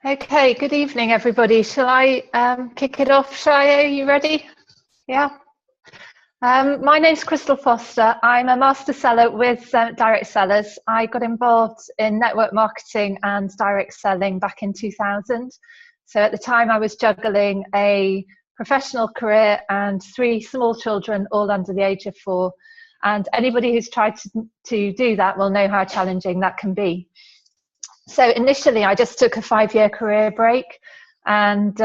Okay, good evening, everybody. Shall I kick it off, Shayo? You ready? Yeah. My name's Crystal Foster. I'm a master seller with Direct Sellers. I got involved in network marketing and direct selling back in 2000. So at the time, I was juggling a professional career and 3 small children, all under the age of 4. And anybody who's tried to do that will know how challenging that can be. So initially, I just took a 5-year career break and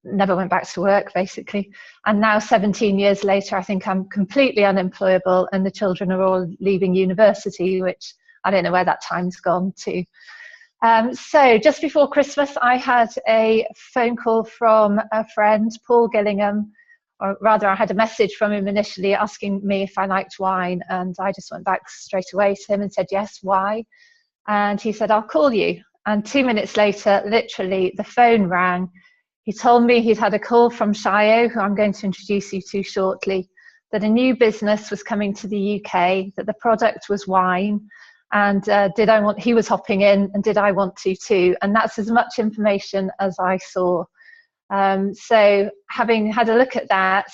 never went back to work, basically. And now, 17 years later, I think I'm completely unemployable, and the children are all leaving university, which I don't know where that time's gone to. So just before Christmas, I had a phone call from a friend, Paul Gillingham, or rather, I had a message from him initially asking me if I liked wine, and I just went back straight away to him and said, yes, why? And he said, I'll call you. And 2 minutes later, literally, the phone rang. He told me he'd had a call from Shayo, who I'm going to introduce you to shortly, that a new business was coming to the UK, that the product was wine, and he was hopping in, and did I want to too? And that's as much information as I saw. So having had a look at that,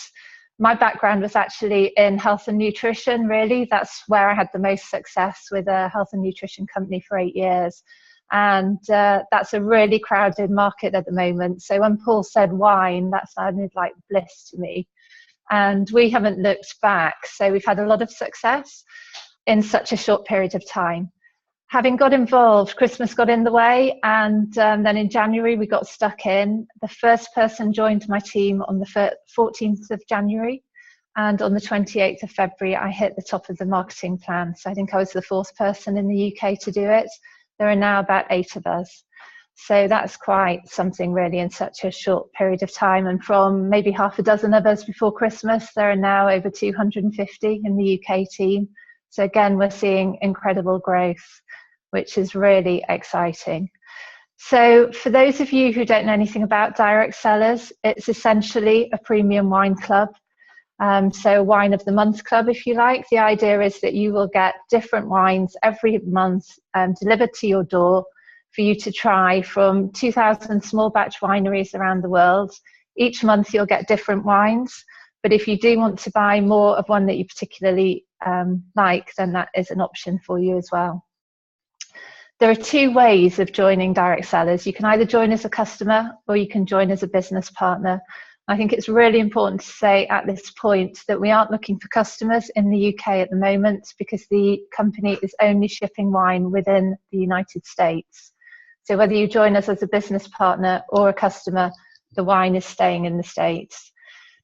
my background was actually in health and nutrition, really. That's where I had the most success, with a health and nutrition company for 8 years. And that's a really crowded market at the moment. So when Paul said wine, that sounded like bliss to me. And we haven't looked back. So we've had a lot of success in such a short period of time. Having got involved, Christmas got in the way, and then in January we got stuck in. The first person joined my team on the 14th of January, and on the 28th of February I hit the top of the marketing plan. So I think I was the 4th person in the UK to do it. There are now about 8 of us. So that's quite something, really, in such a short period of time. And from maybe half a dozen of us before Christmas, there are now over 250 in the UK team. So again, we're seeing incredible growth, which is really exciting. So for those of you who don't know anything about Direct Sellers, it's essentially a premium wine club. So wine of the month club, if you like. The idea is that you will get different wines every month delivered to your door for you to try from 2,000 small batch wineries around the world. Each month you'll get different wines. But if you do want to buy more of one that you particularly like, then that is an option for you as well. There are 2 ways of joining Direct Sellers. You can either join as a customer or you can join as a business partner. I think it's really important to say at this point that we aren't looking for customers in the UK at the moment, because the company is only shipping wine within the United States. So whether you join us as a business partner or a customer, the wine is staying in the States.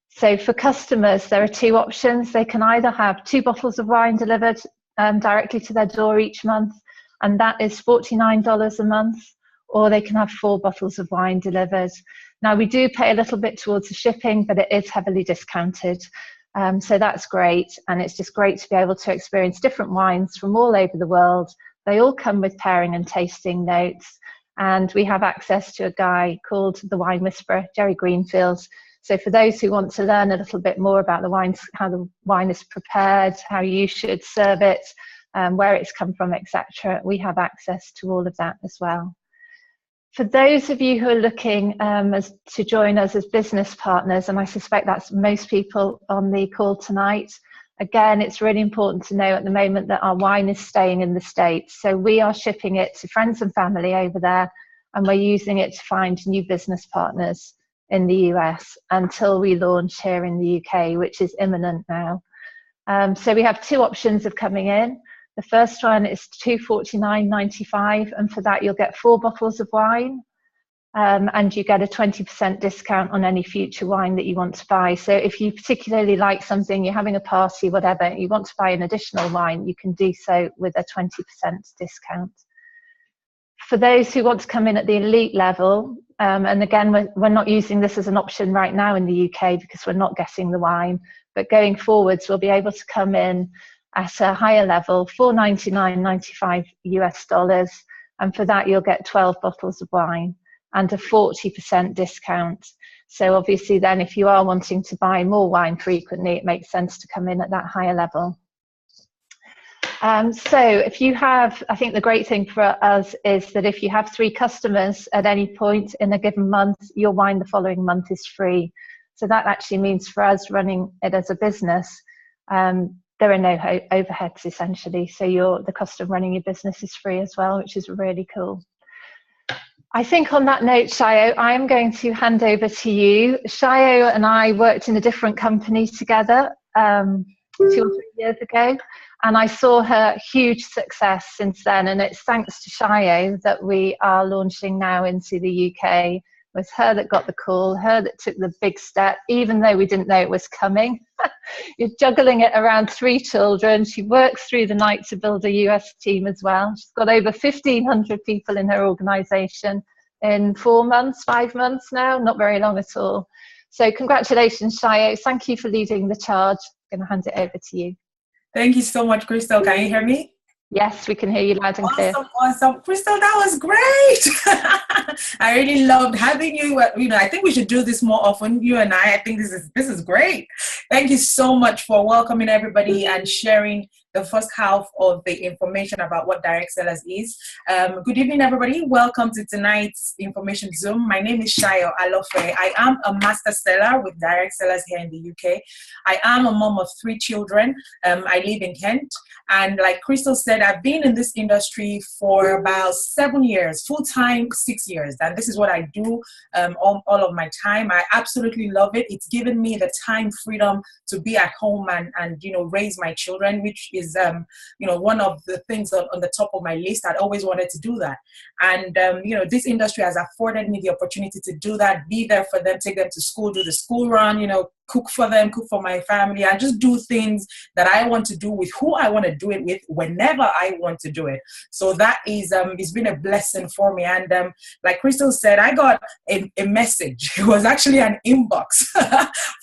So for customers, there are 2 options. They can either have 2 bottles of wine delivered directly to their door each month, and that is $49 a month, or they can have 4 bottles of wine delivered. Now, we do pay a little bit towards the shipping, but it is heavily discounted. So that's great, and it's just great to be able to experience different wines from all over the world. They all come with pairing and tasting notes, and we have access to a guy called the Wine Whisperer, Jerry Greenfield. So for those who want to learn a little bit more about the wines, how the wine is prepared, how you should serve it, where it's come from, etc., we have access to all of that as well. For those of you who are looking to join us as business partners, and I suspect that's most people on the call tonight, again, it's really important to know at the moment that our wine is staying in the States. So we are shipping it to friends and family over there, and we're using it to find new business partners in the US until we launch here in the UK, which is imminent now. So we have 2 options of coming in. The first one is $249.95, and for that you'll get 4 bottles of wine, and you get a 20% discount on any future wine that you want to buy. So if you particularly like something, you're having a party, whatever, you want to buy an additional wine, you can do so with a 20% discount. For those who want to come in at the elite level, and again, we're not using this as an option right now in the UK because we're not getting the wine, but going forwards, we'll be able to come in at a higher level, $499.95 US, and for that you'll get 12 bottles of wine and a 40% discount. So obviously then, if you are wanting to buy more wine frequently, it makes sense to come in at that higher level. So if you have, I think the great thing for us is that if you have 3 customers at any point in a given month, your wine the following month is free. So that actually means for us running it as a business, there are no overheads essentially. So the cost of running your business is free as well, which is really cool. I think on that note, Shayo, I am going to hand over to you. Shayo and I worked in a different company together 2 or 3 years ago, and I saw her huge success since then. And it's thanks to Shayo that we are launching now into the UK. It was her that got the call, her that took the big step, even though we didn't know it was coming. You're juggling it around 3 children. She works through the night to build a US team as well. She's got over 1,500 people in her organisation in 4 months, 5 months now, not very long at all. So congratulations, Shayo. Thank you for leading the charge. I'm going to hand it over to you. Thank you so much, Crystal. Can you hear me? Yes, we can hear you loud and clear. Awesome. Crystal, that was great. I really loved having you. I think we should do this more often, you and I think this is great. Thank you so much for welcoming everybody and sharing the first half of the information about what direct sellers is. Good evening, everybody. Welcome to tonight's information Zoom. My name is Shayo Alofe. I am a master seller with direct sellers here in the UK. I am a mom of 3 children. I live in Kent. And like Crystal said, I've been in this industry for about 7 years, full-time 6 years. And this is what I do all of my time. I absolutely love it. It's given me the time freedom to be at home and raise my children, which is one of the things on the top of my list. I'd always wanted to do that. And this industry has afforded me the opportunity to do that, be there for them, take them to school, do the school run, cook for them, cook for my family, and just do things that I want to do with who I want to do it with whenever I want to do it. So that is it's been a blessing for me. And like Crystal said, I got a message. It was actually an inbox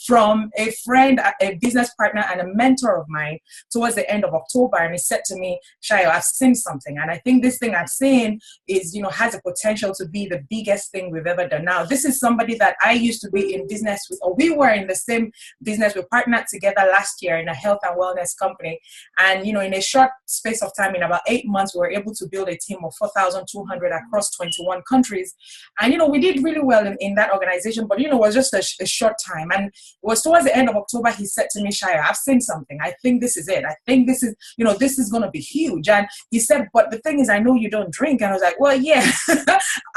from a friend, a business partner, and a mentor of mine towards the end of October. And he said to me, Shayo, I've seen something. And I think this thing I've seen is, has a potential to be the biggest thing we've ever done. Now, this is somebody that I used to be in business with, or we were in the same business. We partnered together last year in a health and wellness company. And, in a short space of time, in about 8 months, we were able to build a team of 4,200 across 21 countries. And, we did really well in that organization, but, it was just a short time. And it was towards the end of October, he said to me, Shayo, I've seen something. I think this is it. I think this is, this is going to be huge. And he said, but the thing is, I know you don't drink. And I was like, well, yeah,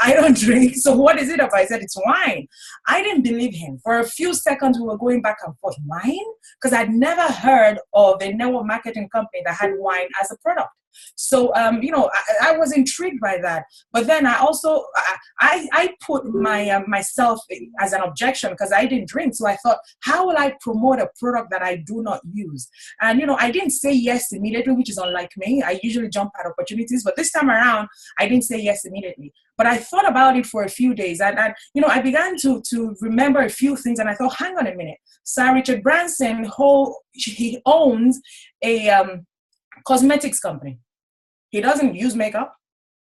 I don't drink. So what is it about? I said, it's wine. I didn't believe him. For a few seconds, we were going back and forth. Wine? Because I'd never heard of a network marketing company that had wine as a product. So, I was intrigued by that. But then I also, I put myself as an objection because I didn't drink. So I thought, how will I promote a product that I do not use? And, I didn't say yes immediately, which is unlike me. I usually jump at opportunities. But this time around, I didn't say yes immediately. But I thought about it for a few days. And I began to remember a few things. And I thought, hang on a minute. Sir Richard Branson, he owns a cosmetics company. He doesn't use makeup.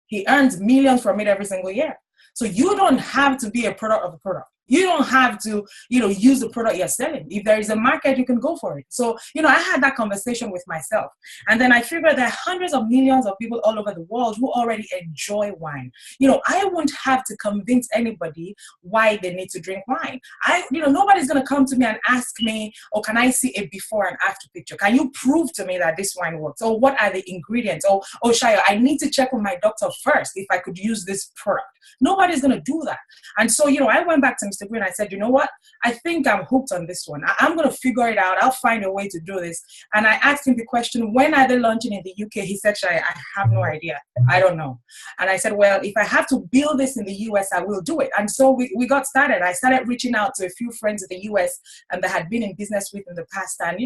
He earns millions from it every single year. So you don't have to be a product of a product. You don't have to, use the product you're selling. If there is a market, you can go for it. So, I had that conversation with myself. And then I figured there are hundreds of millions of people all over the world who already enjoy wine. I won't have to convince anybody why they need to drink wine. Nobody's going to come to me and ask me, oh, can I see a before and after picture? Can you prove to me that this wine works? Or what are the ingredients? Oh, Shayo, I need to check with my doctor first if I could use this product. Nobody's going to do that. And so, I went back to Mr. Green. I said, you know what? I think I'm hooked on this one. I'm going to figure it out. I'll find a way to do this. And I asked him the question, when are they launching in the UK? He said, Shayo, I have no idea. I don't know. And I said, well, if I have to build this in the US, I will do it. And so we got started. I started reaching out to a few friends in the US and that had been in business with in the past. And,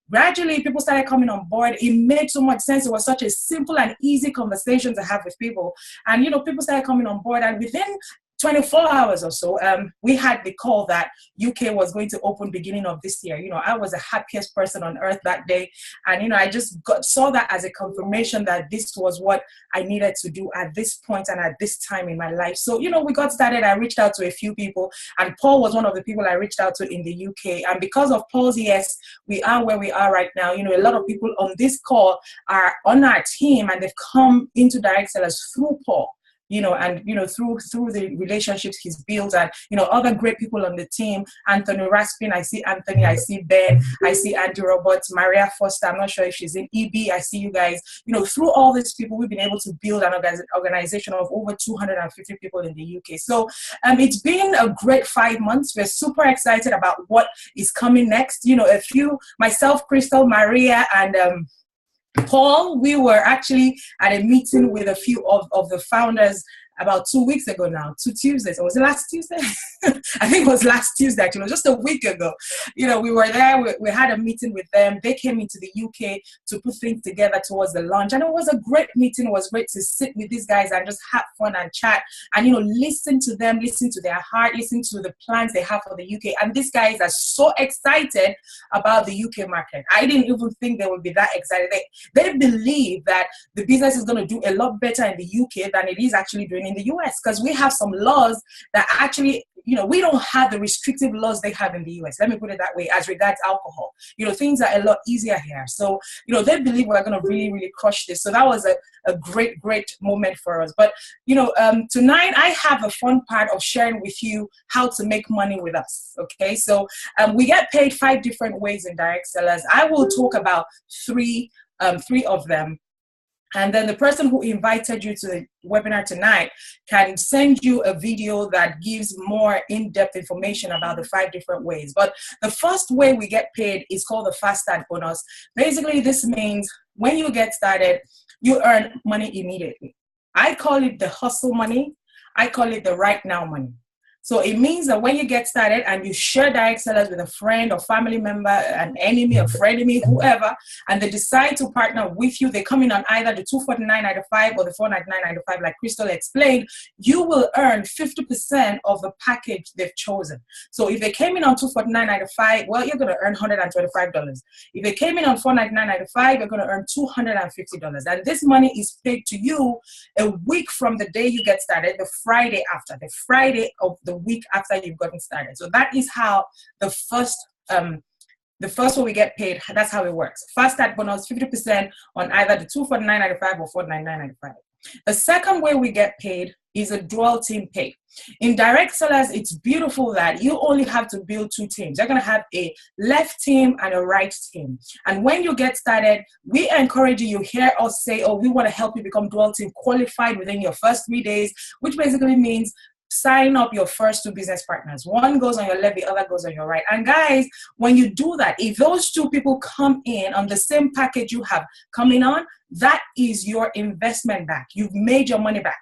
gradually people started coming on board. It made so much sense. It was such a simple and easy conversation to have with people. And, people started coming on board. And within 24 hours or so, we had the call that UK was going to open beginning of this year. You know, I was the happiest person on earth that day. And, you know, I just saw that as a confirmation that this was what I needed to do at this point and at this time in my life. So, you know, we got started. I reached out to a few people, and Paul was one of the people I reached out to in the UK. And because of Paul's yes, we are where we are right now. You know, a lot of people on this call are on our team, and they've come into direct sellers through Paul. You know, and, you know, through the relationships he's built, and, you know, other great people on the team. Anthony Raspin, I see Anthony, I see Ben, I see Andy Roberts, Maria Foster, I'm not sure if she's in EB, I see you guys. You know, through all these people, we've been able to build an organization of over 250 people in the UK. So it's been a great 5 months. We're super excited about what is coming next. You know, myself, Crystal, Maria, and Paul, we were actually at a meeting with a few of the founders about 2 weeks ago now, 2 Tuesdays. Or was it last Tuesday? I think it was last Tuesday, actually, just a week ago. You know, we were there, we had a meeting with them. They came into the UK to put things together towards the launch. And it was a great meeting. It was great to sit with these guys and just have fun and chat and, you know, listen to them, listen to their heart, listen to the plans they have for the UK. And these guys are so excited about the UK market. I didn't even think they would be that excited. They believe that the business is going to do a lot better in the UK than it is actually doing in the US, because we have some laws that actually, you know, we don't have the restrictive laws they have in the US. Let me put it that way, as regards alcohol. You know, things are a lot easier here. So, you know, they believe we're going to really, really crush this. So that was a great, great moment for us. But, you know, tonight I have a fun part of sharing with you how to make money with us. Okay, so we get paid 5 different ways in direct sellers. I will talk about three of them. And then the person who invited you to the webinar tonight can send you a video that gives more in-depth information about the 5 different ways. But the first way we get paid is called the fast start bonus. Basically, this means when you get started, you earn money immediately. I call it the hustle money. I call it the right now money. So it means that when you get started and you share direct sellers with a friend or family member, an enemy, a frenemy, whoever, and they decide to partner with you, they come in on either the $249.95 or the $499.95, like Crystal explained, you will earn 50% of the package they've chosen. So if they came in on $249.95, well, you're going to earn $125. If they came in on $499.95, you're going to earn $250. And this money is paid to you a week from the day you get started, the Friday after, the Friday of the week after you've gotten started. So that is how the first way we get paid, that's how it works. Fast start bonus, 50% on either the $249.95 or $499.95. The second way we get paid is a dual team pay. In direct sellers, it's beautiful that you only have to build 2 teams. You're going to have a left team and a right team. And when you get started, we encourage you, hear us say, oh, we want to help you become dual team qualified within your first 3 days, which basically means sign up your first 2 business partners. One goes on your left, the other goes on your right. And guys, when you do that, if those 2 people come in on the same package you have coming on, that is your investment back. You've made your money back,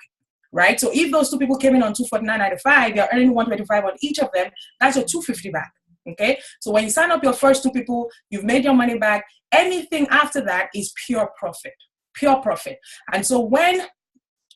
right? So if those 2 people came in on $249.95, you're earning $125 on each of them, that's your $250 back. Okay, so when you sign up your first 2 people, you've made your money back. Anything after that is pure profit, pure profit. And so when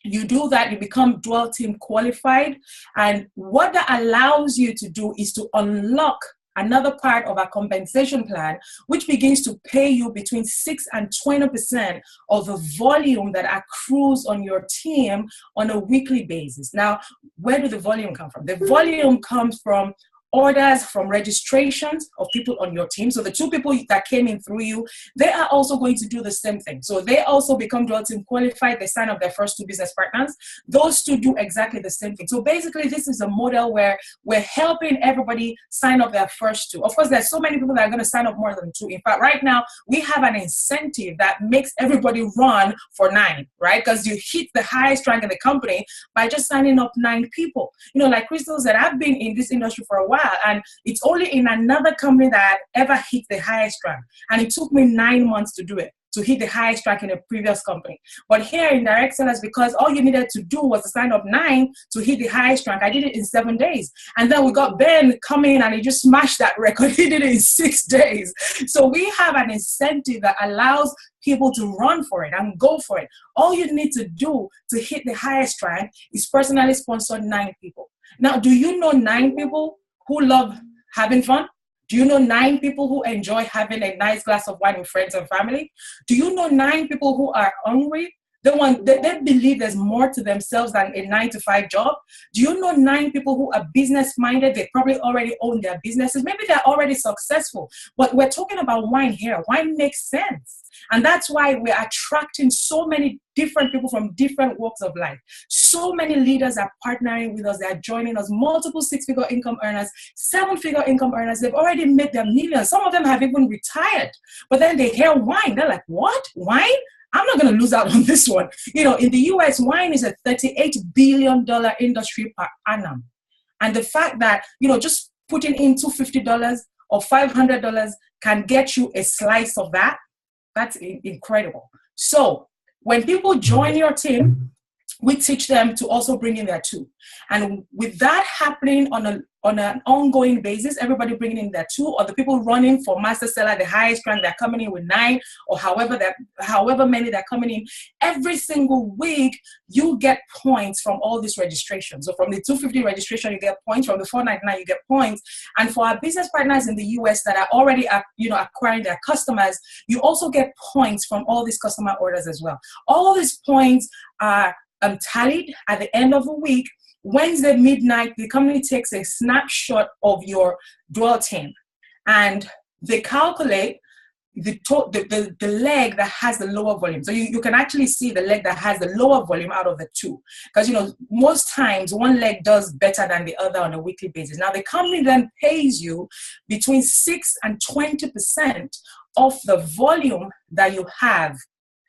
you do that, you become dual team qualified. And what that allows you to do is to unlock another part of our compensation plan, which begins to pay you between 6 and 20% of the volume that accrues on your team on a weekly basis. Now, where do the volume come from? The volume comes from orders, from registrations of people on your team. So the 2 people that came in through you, they are also going to do the same thing. So they also become dual team qualified. They sign up their first 2 business partners. Those 2 do exactly the same thing. So basically, this is a model where we're helping everybody sign up their first 2. Of course, there's so many people that are going to sign up more than 2. In fact, right now, we have an incentive that makes everybody run for 9, right? Because you hit the highest rank in the company by just signing up 9 people. You know, like Crystal said, I've been in this industry for a while, and it's only in another company that I ever hit the highest rank. And it took me 9 months to do it, to hit the highest rank in a previous company. But here in direct sellers, because all you needed to do was to sign up 9 to hit the highest rank, I did it in 7 days. And then we got Ben coming and he just smashed that record. He did it in 6 days. So we have an incentive that allows people to run for it and go for it. All you need to do to hit the highest rank is personally sponsor 9 people. Now, do you know 9 people who love having fun? Do you know 9 people who enjoy having a nice glass of wine with friends and family? Do you know 9 people who are hungry? They believe there's more to themselves than a 9-to-5 job. Do you know 9 people who are business minded? They probably already own their businesses. Maybe they're already successful. But we're talking about wine here. Wine makes sense. And that's why we're attracting so many different people from different walks of life. So many leaders are partnering with us. They are joining us. Multiple 6-figure income earners, 7-figure income earners. They've already made their millions. Some of them have even retired. But then they hear wine. They're like, what? Wine? I'm not going to lose out on this one. You know, in the US, wine is a $38 billion industry per annum. And the fact that, you know, just putting in $250 or $500 can get you a slice of that, that's incredible. So when people join your team, we teach them to also bring in their 2. And with that happening on an ongoing basis, everybody bringing in their 2, or the people running for master seller, the highest rank, they're coming in with 9, or however many they're coming in, every single week, you get points from all these registrations. So from the 250 registration, you get points. From the 499, you get points. And for our business partners in the US that are already acquiring their customers, you also get points from all these customer orders as well. All these points are tallied at the end of the week. Wednesday midnight, the company takes a snapshot of your dwell team, and they calculate the leg that has the lower volume. So you can actually see the leg that has the lower volume out of the 2, because, you know, most times one leg does better than the other on a weekly basis. Now the company then pays you between 6 and 20% of the volume that you have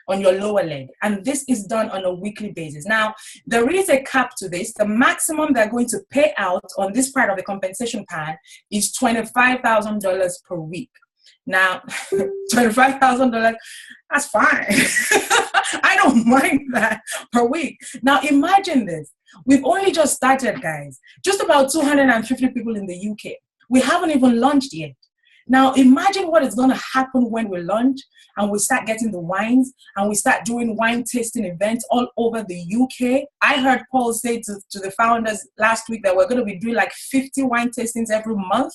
on your lower leg. And this is done on a weekly basis. Now, there is a cap to this. The maximum they're going to pay out on this part of the compensation plan is $25,000 per week. Now, $25,000, that's fine. I don't mind that per week. Now, imagine this. We've only just started, guys. Just about 250 people in the UK. We haven't even launched yet. Now, imagine what is going to happen when we launch and we start getting the wines and we start doing wine tasting events all over the UK. I heard Paul say to the founders last week that we're going to be doing like 50 wine tastings every month.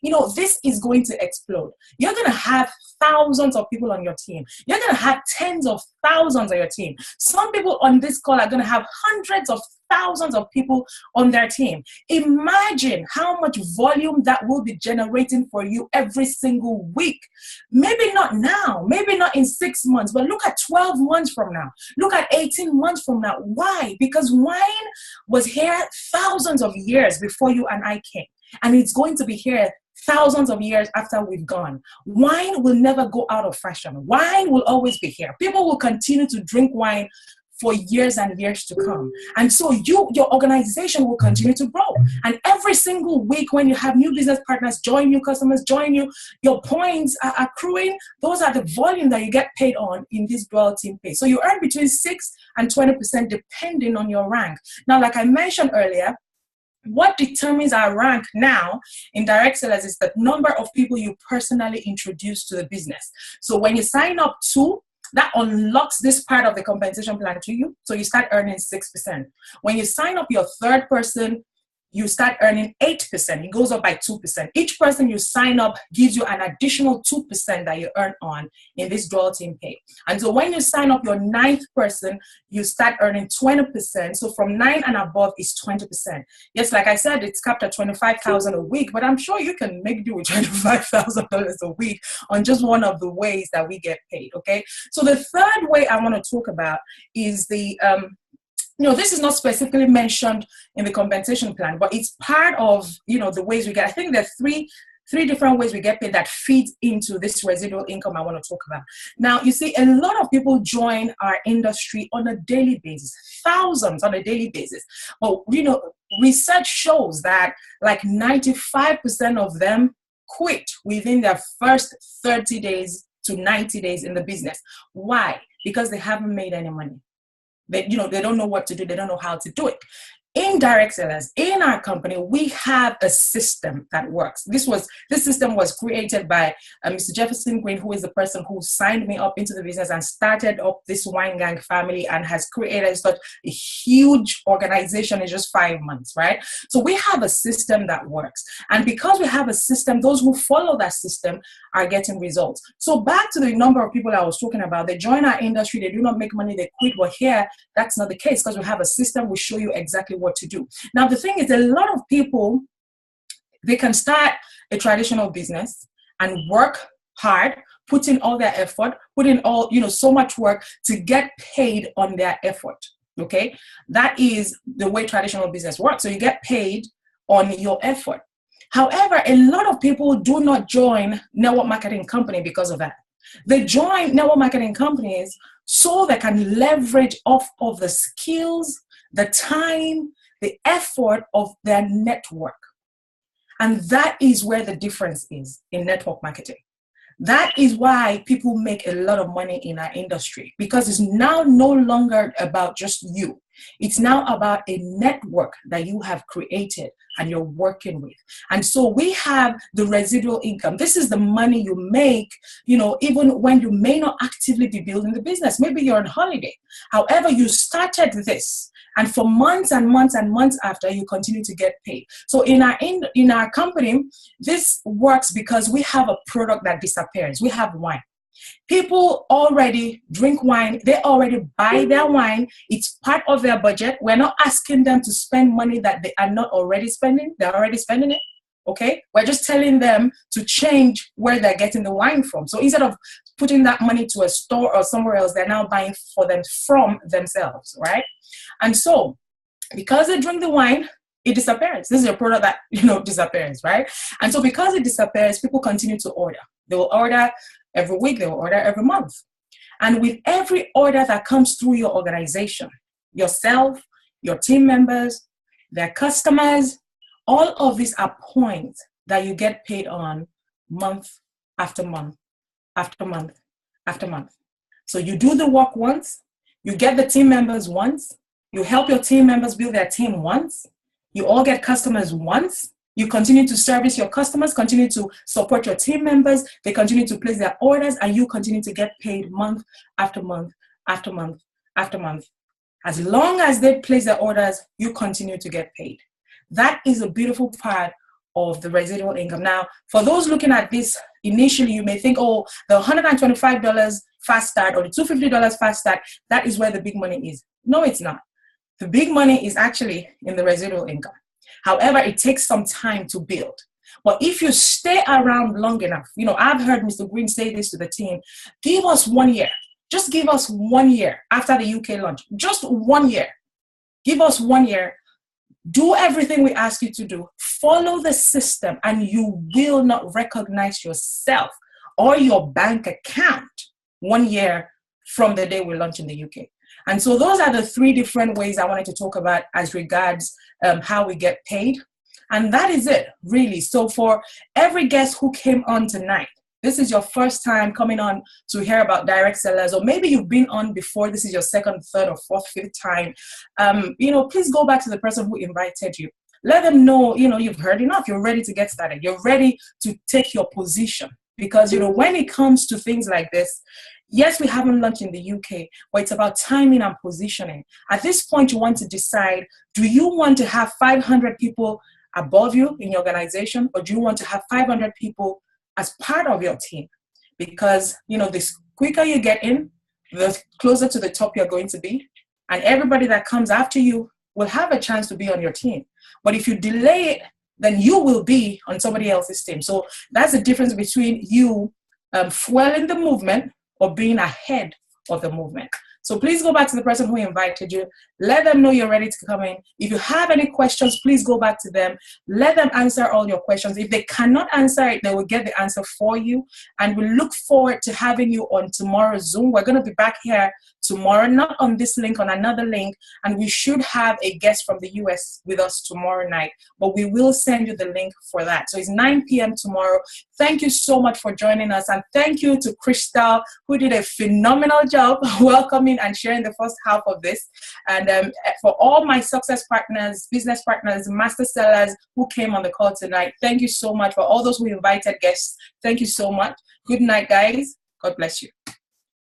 You know, this is going to explode. You're going to have thousands of people on your team. You're going to have tens of thousands on your team. Some people on this call are going to have hundreds of thousands of people on their team. Imagine how much volume that will be generating for you every single week. Maybe not now, maybe not in 6 months, but look at 12 months from now. Look at 18 months from now. Why? Because wine was here thousands of years before you and I came. And it's going to be here thousands of years after we've gone. Wine will never go out of fashion. Wine will always be here. People will continue to drink wine for years and years to come. And so your organization will continue to grow. And every single week when you have new business partners join you, customers join you, your points are accruing. Those are the volume that you get paid on in this dual team pay. So you earn between 6 and 20% depending on your rank. Now, like I mentioned earlier, what determines our rank now in direct sellers is the number of people you personally introduce to the business. So when you sign up to, that unlocks this part of the compensation plan to you. So you start earning 6%. When you sign up your third person, you start earning 8%. It goes up by 2%. Each person you sign up gives you an additional 2% that you earn on in this dual team pay. And so when you sign up your 9th person, you start earning 20%. So from 9 and above is 20%. Yes, like I said, it's capped at $25,000 a week, but I'm sure you can make do with $25,000 a week on just one of the ways that we get paid, okay? So the third way I want to talk about is the this is not specifically mentioned in the compensation plan, but it's part of, the ways we get. I think there are three different ways we get paid that feed into this residual income I want to talk about. Now, you see, a lot of people join our industry on a daily basis, thousands on a daily basis. But, research shows that like 95% of them quit within their first 30 days to 90 days in the business. Why? Because they haven't made any money. They don't know what to do. They don't know how to do it. in direct sellers, in our company, we have a system that works. This system was created by Mr. Jefferson Green, who is the person who signed me up into the business and started up this Wine Gang family and has created such a huge organization in just 5 months, right? So we have a system that works. And because we have a system, those who follow that system are getting results. So back to the number of people I was talking about, they join our industry, they do not make money, they quit. But here, that's not the case because we have a system, we show you exactly what to do. Now, the thing is, a lot of people, they can start a traditional business and work hard, put in all their effort, put in all, so much work to get paid on their effort. Okay. That is the way traditional business works. So you get paid on your effort. However, a lot of people do not join network marketing company because of that. They join network marketing companies so they can leverage off of the skills, the time, the effort of their network. And that is where the difference is in network marketing. That is why people make a lot of money in our industry, because it's now no longer about just you. It's now about a network that you have created and you're working with. And so we have the residual income. This is the money you make, even when you may not actively be building the business. Maybe you're on holiday. However, you started this. And for months and months and months after, you continue to get paid. So in our company, this works because we have a product that disappears. We have wine. People already drink wine. They already buy their wine. It's part of their budget. We're not asking them to spend money that they are not already spending. They're already spending it. Okay? We're just telling them to change where they're getting the wine from. So instead of putting that money to a store or somewhere else, they're now buying for them from themselves, right? And so because they drink the wine, it disappears. This is a product that, disappears, right? And so because it disappears, people continue to order. They will order every week, they will order every month. And with every order that comes through your organization, yourself, your team members, their customers, all of these are points that you get paid on month after month, after month, after month. So you do the work once, you get the team members once, you help your team members build their team once, you all get customers once, you continue to service your customers, continue to support your team members, they continue to place their orders, and you continue to get paid month after month, after month, after month. As long as they place their orders, you continue to get paid. That is a beautiful part of the residual income. Now, for those looking at this, initially you may think, oh, the $125 fast start or the $250 fast start, that is where the big money is. No, it's not. The big money is actually in the residual income. However, it takes some time to build. But if you stay around long enough, I've heard Mr. Green say this to the team, give us 1 year. Just give us 1 year after the UK launch. Just 1 year. Give us 1 year. Do everything we ask you to do. Follow the system, and you will not recognize yourself or your bank account 1 year from the day we launch in the UK. And so those are the 3 different ways I wanted to talk about as regards how we get paid. And that is it, really. So for every guest who came on tonight, this is your first time coming on to hear about direct sellers, or maybe you've been on before, this is your second, third, or fourth, fifth time, please go back to the person who invited you. Let them know, you've heard enough, you're ready to get started. You're ready to take your position. Because, when it comes to things like this, yes, we haven't launched in the UK, but it's about timing and positioning. At this point, you want to decide, do you want to have 500 people above you in your organization, or do you want to have 500 people as part of your team? Because, the quicker you get in, the closer to the top you're going to be. And everybody that comes after you will have a chance to be on your team. But if you delay it, then you will be on somebody else's team. So that's the difference between you fueling the movement or being ahead of the movement. So please go back to the person who invited you. Let them know you're ready to come in. If you have any questions, please go back to them. Let them answer all your questions. If they cannot answer it, they will get the answer for you. And we look forward to having you on tomorrow's Zoom. We're going to be back here tomorrow, not on this link, on another link, and we should have a guest from the US with us tomorrow night, but we will send you the link for that. So it's 9 p.m. tomorrow. Thank you so much for joining us, and thank you to Crystal, who did a phenomenal job welcoming and sharing the first half of this. And for all my success partners, business partners, master sellers who came on the call tonight, thank you so much. For all those who invited guests, thank you so much. Good night, guys. God bless you.